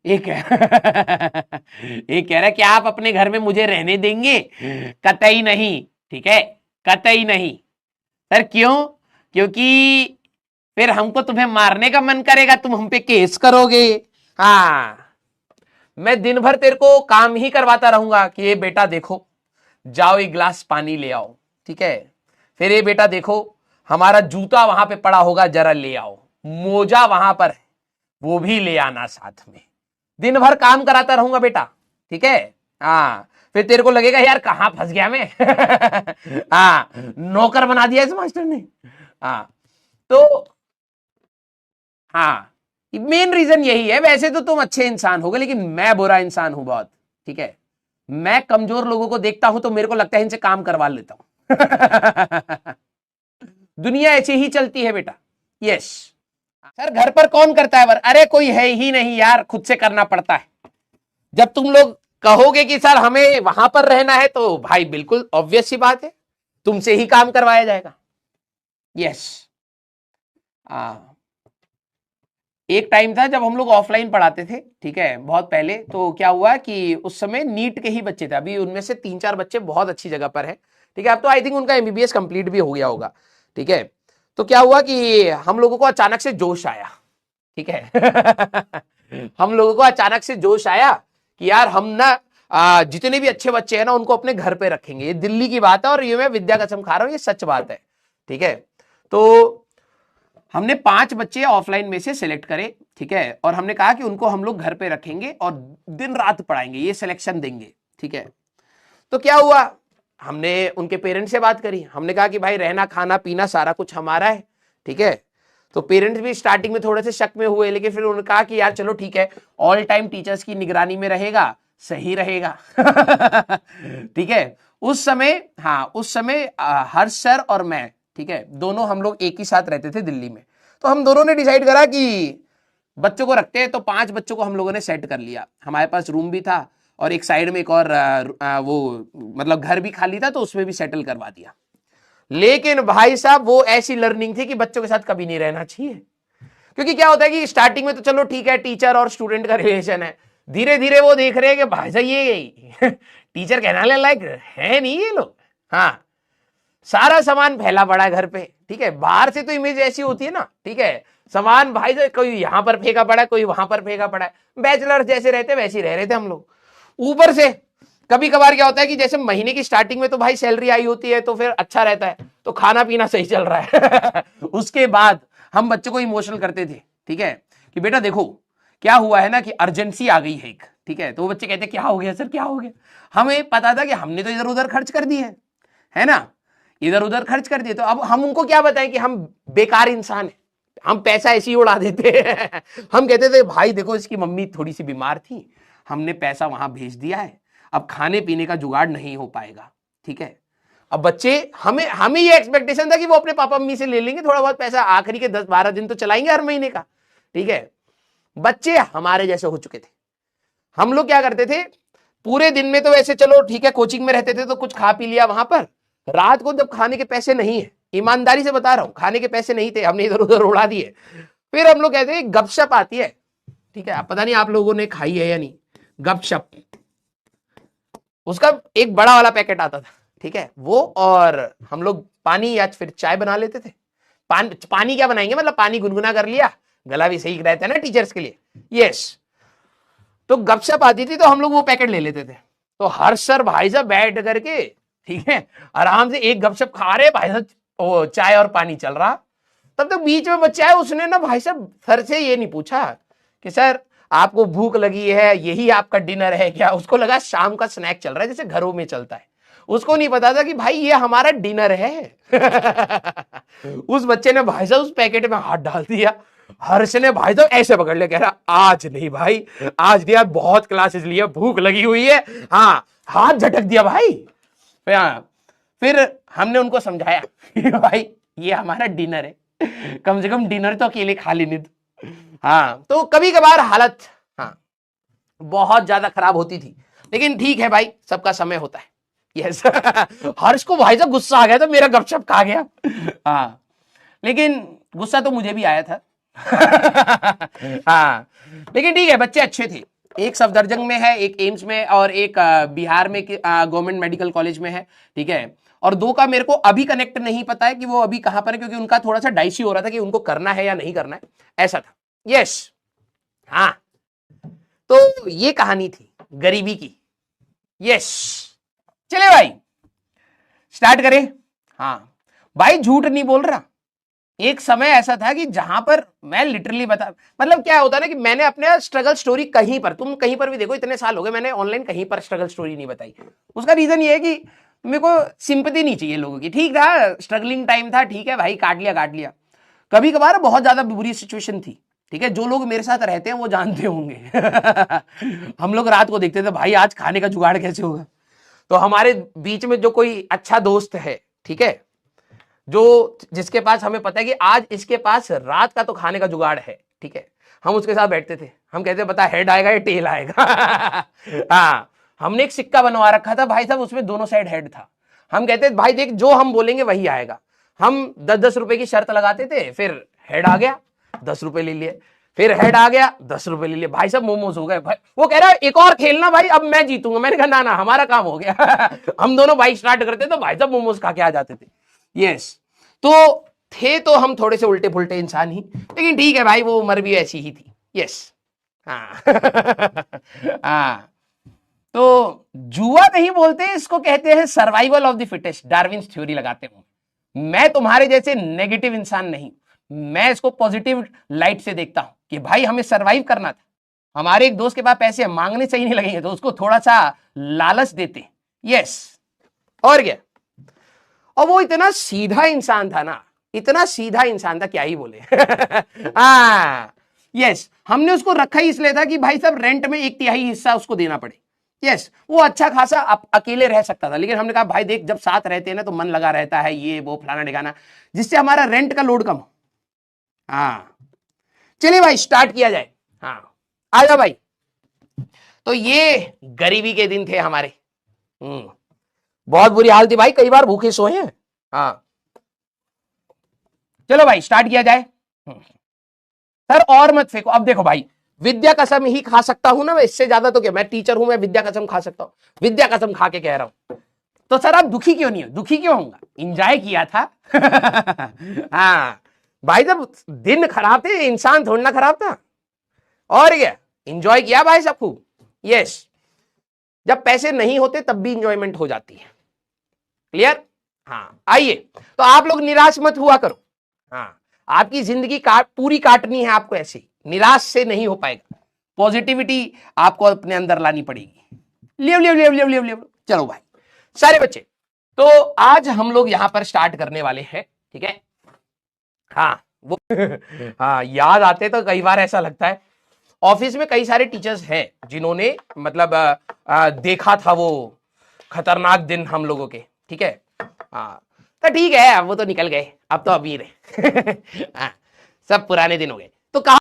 एक एक कह रहा है कि आप अपने घर में मुझे रहने देंगे? कतई नहीं, ठीक है, कतई नहीं। सर क्यों? क्योंकि फिर हमको तुम्हें मारने का मन करेगा, तुम हम पे केस करोगे। हाँ, मैं दिन भर तेरे को काम ही करवाता रहूंगा कि ये बेटा देखो, जाओ एक गिलास पानी ले आओ, ठीक है, फिर ये बेटा देखो हमारा जूता वहां पे पड़ा होगा, जरा ले आओ, मोजा वहां पर है वो भी ले आना साथ में। दिन भर काम कराता रहूंगा बेटा, ठीक है। हाँ, फिर तेरे को लगेगा यार कहां फंस गया मैं। हाँ, नौकर बना दिया इस मास्टर ने। हाँ, तो हाँ, मेन रीजन यही है। वैसे तो तुम अच्छे इंसान होगे, लेकिन मैं बुरा इंसान हूं बहुत, ठीक है। मैं कमजोर लोगों को देखता हूं तो मेरे को लगता है इनसे काम करवा लेता हूं। दुनिया ऐसे ही चलती है बेटा। यस सर, घर पर कौन करता है वर्क? अरे कोई है ही नहीं यार, खुद से करना पड़ता है। जब तुम लोग कहोगे कि सर हमें वहां पर रहना है, तो भाई बिल्कुल ऑब्वियस सी बात है, तुमसे ही काम करवाया जाएगा। यस, एक टाइम था जब हम लोग ऑफलाइन पढ़ाते थे, ठीक है, बहुत पहले। तो क्या हुआ कि उस समय नीट के ही बच्चे थे, अभी उनमें से 3-4 बच्चे बहुत अच्छी जगह पर है, ठीक है। अब तो आई थिंक उनका एमबीबीएस कंप्लीट भी हो गया होगा, ठीक है। तो क्या हुआ कि हम लोगों को अचानक से जोश आया, ठीक है। हम लोगों को अचानक से जोश आया कि यार हम ना जितने भी अच्छे बच्चे हैं ना उनको अपने घर पे रखेंगे। ये दिल्ली की बात है और ये मैं विद्या कसम खा रहा हूं, ये सच बात है, ठीक है। तो हमने 5 बच्चे ऑफलाइन में से सिलेक्ट करे, ठीक है, और हमने कहा कि उनको हम लोग घर पे रखेंगे और दिन रात पढ़ाएंगे, ये सिलेक्शन देंगे, ठीक है। तो क्या हुआ, हमने उनके पेरेंट्स से बात करी, हमने कहा कि भाई रहना खाना पीना सारा कुछ हमारा है, ठीक है। तो पेरेंट्स भी स्टार्टिंग में थोड़े से शक में हुए, लेकिन फिर उन्होंने कहा कि यार चलो ठीक है, ऑल टाइम टीचर्स की निगरानी में रहेगा, सही रहेगा। ठीक है। उस समय, हाँ उस समय हर्ष सर और मैं, ठीक है, दोनों हम लोग एक ही साथ रहते थे दिल्ली में। तो हम दोनों ने डिसाइड करा कि बच्चों को रखते हैं। तो 5 बच्चों को हम लोगों ने सेट कर लिया, हमारे पास रूम भी था और एक साइड में एक और वो मतलब घर भी खाली था, तो उसमें भी सेटल करवा दिया। लेकिन भाई साहब वो ऐसी लर्निंग थी कि बच्चों के साथ कभी नहीं रहना चाहिए। क्योंकि क्या होता है कि स्टार्टिंग में तो चलो ठीक है, टीचर और स्टूडेंट का रिलेशन है, धीरे धीरे वो देख रहे हैं कि भाई साहब ये टीचर कहना लायक है नहीं ये लोग। हाँ, सारा सामान फैला पड़ा है घर पे, ठीक है। बाहर से तो इमेज ऐसी होती है ना, ठीक है, सामान भाई साहब कोई यहां पर फेंका पड़ा है, कोई वहां पर फेंका पड़ा है। बैचलर जैसे रहते वैसे ही रह रहे थे हम लोग। ऊपर से कभी कभार क्या होता है कि जैसे महीने की स्टार्टिंग में तो भाई सैलरी आई होती है, तो फिर अच्छा रहता है, तो खाना पीना सही चल रहा है। उसके बाद हम बच्चों को इमोशनल करते थे, ठीक है, कि बेटा देखो क्या हुआ है ना कि अर्जेंसी आ गई है एक, ठीक है। तो वो बच्चे कहते क्या हो गया सर, क्या हो गया? हमें पता था कि हमने तो इधर उधर खर्च कर दिए है ना, इधर उधर खर्च कर दिए। तो अब हम उनको क्या बताएं कि हम बेकार इंसान है, हम पैसा ऐसे ही उड़ा देते हैं। हम कहते थे भाई देखो इसकी मम्मी थोड़ी सी बीमार थी, हमने पैसा वहां भेज दिया है, अब खाने पीने का जुगाड़ नहीं हो पाएगा, ठीक है। अब बच्चे हमें ये एक्सपेक्टेशन था कि वो अपने पापा मम्मी से ले लेंगे थोड़ा बहुत पैसा, आखिरी के 10-12 दिन तो चलाएंगे हर महीने का, ठीक है। बच्चे हमारे जैसे हो चुके थे। हम लोग क्या करते थे, पूरे दिन में तो वैसे चलो ठीक है कोचिंग में रहते थे तो कुछ खा पी लिया वहां पर, रात को जब खाने के पैसे नहीं है, ईमानदारी से बता रहा हूं, खाने के पैसे नहीं थे, हमने इधर उधर उड़ा दिए, फिर हम लोग कहते हैं गपशप आती है, ठीक है। पता नहीं आप लोगों ने खाई है या नहीं गपशप, उसका एक बड़ा वाला पैकेट आता था, ठीक है, वो और हम लोग पानी या फिर चाय बना लेते थे। पानी क्या बनाएंगे, मतलब पानी गुनगुना कर लिया, गला भी सही रहता है ना टीचर्स के लिए। यस, तो गपशप आती थी तो हम लोग वो पैकेट ले लेते थे। तो हर सर भाई साहब बैठ करके, ठीक है, आराम से एक गपशप खा रहे भाई साहब, चाय और पानी चल रहा। तब तक बीच में बच्चा है, उसने ना भाई साहब सर से ये नहीं पूछा कि सर आपको भूख लगी है, यही आपका डिनर है क्या? उसको लगा शाम का स्नैक चल रहा है जैसे घरों में चलता है। उसको नहीं पता था कि भाई ये हमारा डिनर है। उस बच्चे ने भाई साहब उस पैकेट में हाथ डाल दिया। हर्ष ने भाई साहब ऐसे पकड़ लिया, कह रहा आज नहीं भाई, आज नहीं, आज बहुत क्लासेस लिए, भूख लगी हुई है। हाँ, हाथ झटक दिया भाई। फिर हमने उनको समझाया कि भाई ये हमारा डिनर है, कम से कम डिनर तो अकेले खा लेने दो। हाँ, तो कभी कभार हालत हाँ बहुत ज्यादा खराब होती थी, लेकिन ठीक है भाई, सबका समय होता है। यस। हर्ष को भाई साहब गुस्सा आ गया था, मेरा गपशप खा गया। हाँ, लेकिन गुस्सा तो मुझे भी आया था। हाँ, लेकिन ठीक है, बच्चे अच्छे थे, एक सफदरजंग में है, एक एम्स में, और एक बिहार में गवर्नमेंट मेडिकल कॉलेज में है, ठीक है। और दो का मेरे को अभी कनेक्ट नहीं पता है कि वो अभी कहां पर है, क्योंकि उनका थोड़ा सा डाइसी हो रहा था कि उनको करना है या नहीं करना है, ऐसा था। यस, हाँ, तो ये कहानी थी गरीबी की। यस, चले भाई स्टार्ट करें। हाँ भाई, झूठ नहीं बोल रहा। एक समय ऐसा था कि जहां पर मैं लिटरली बता, मतलब क्या होता है ना कि मैंने अपने स्ट्रगल स्टोरी कहीं पर, तुम कहीं पर भी देखो, इतने साल हो गए मैंने ऑनलाइन कहीं पर स्ट्रगल स्टोरी नहीं बताई। उसका रीजन ये है कि मेरे को सिंपैथी नहीं चाहिए लोगों की। ठीक था, स्ट्रगलिंग टाइम था, ठीक है भाई, काट लिया काट लिया। कभी कभार बहुत ज्यादा बुरी सिचुएशन थी, ठीक है। जो लोग मेरे साथ रहते हैं वो जानते होंगे हम लोग रात को देखते थे भाई आज खाने का जुगाड़ कैसे होगा। तो हमारे बीच में जो कोई अच्छा दोस्त है, ठीक है, जो जिसके पास हमें पता है कि आज इसके पास रात का तो खाने का जुगाड़ है, ठीक है, हम उसके साथ बैठते थे। हम कहते बता हेड आएगा या टेल आएगा हाँ, हमने एक सिक्का बनवा रखा था भाई साहब, उसमें दोनों साइड हेड था। हम कहते भाई देख जो हम बोलेंगे वही आएगा। हम 10-10 रुपए की शर्त लगाते थे, फिर हेड आ गया 10 रुपए ले लिए, फिर हेड आ गया 10 रुपए ले लिए। भाई साहब मोमोज हो गए भाई। वो कह रहा है एक और खेलना भाई, अब मैं जीतूंगा। मैंने कहा ना ना, हमारा काम हो गया हम दोनों बाइक स्टार्ट करते तो भाई साहब मोमोज खा के आ जाते थे। यस, तो थे तो हम थोड़े से उल्टे पुल्टे इंसान ही, लेकिन ठीक है भाई, वो उम्र भी ऐसी ही थी। यस, हाँ हाँ, तो जुआ नहीं बोलते इसको, कहते हैं survival of the fittest, Darwin's theory लगाते हूं। मैं तुम्हारे जैसे नेगेटिव इंसान नहीं, मैं इसको पॉजिटिव लाइट से देखता हूं कि भाई हमें सरवाइव करना था। हमारे एक दोस्त के पास पैसे मांगने सही नहीं लगेंगे तो उसको थोड़ा सा लालच देते। यस, और क्या। और वो इतना सीधा इंसान था ना, इतना सीधा इंसान था, क्या ही बोले हाँ, यस, हमने उसको रखा ही इसलिए था कि भाई साहब रेंट में 1/3 हिस्सा उसको देना पड़े। यस, वो अच्छा खासा अकेले रह सकता था, लेकिन हमने कहा भाई देख जब साथ रहते हैं ना तो मन लगा रहता है, ये वो फलाना ठिकाना, जिससे हमारा रेंट का लोड कम हो। हाँ, चलिए भाई स्टार्ट किया जाए। हाँ, आ जाओ भाई। तो ये गरीबी के दिन थे हमारे। बहुत बुरी हाल थी भाई, कई बार भूखे सोए हैं। हाँ, चलो भाई स्टार्ट किया जाए। सर और मत फेंको। अब देखो भाई, विद्या कसम ही खा सकता हूं ना मैं, इससे ज्यादा तो क्या, मैं टीचर हूं, मैं विद्या कसम खा सकता हूं। विद्या कसम खा के कह रहा हूं। तो सर आप दुखी क्यों नहीं हो? दुखी क्यों होऊंगा, एंजॉय किया था हाँ भाई, जब दिन खराब थे इंसान थोड़ा ना खराब था, और क्या, एंजॉय किया भाई सब खूब। यस, जब पैसे नहीं होते तब भी इंजॉयमेंट हो जाती है। क्लियर? हाँ, आइए, तो आप लोग निराश मत हुआ करो। हाँ, आपकी जिंदगी पूरी काटनी है आपको, ऐसे निराश से नहीं हो पाएगा। पॉजिटिविटी आपको अपने अंदर लानी पड़ेगी। लियो लियो लियो लियो लियो लियो। चलो भाई सारे बच्चे, तो आज हम लोग यहां पर स्टार्ट करने वाले हैं, ठीक है। हाँ वो हाँ, याद आते तो कई बार ऐसा लगता है। ऑफिस में कई सारे टीचर्स हैं जिन्होंने मतलब देखा था वो खतरनाक दिन हम लोगों के, ठीक है। हाँ, तो ठीक है, अब वो तो निकल गए, अब तो अमीर है हाँ, सब पुराने दिन हो गए। तो कहा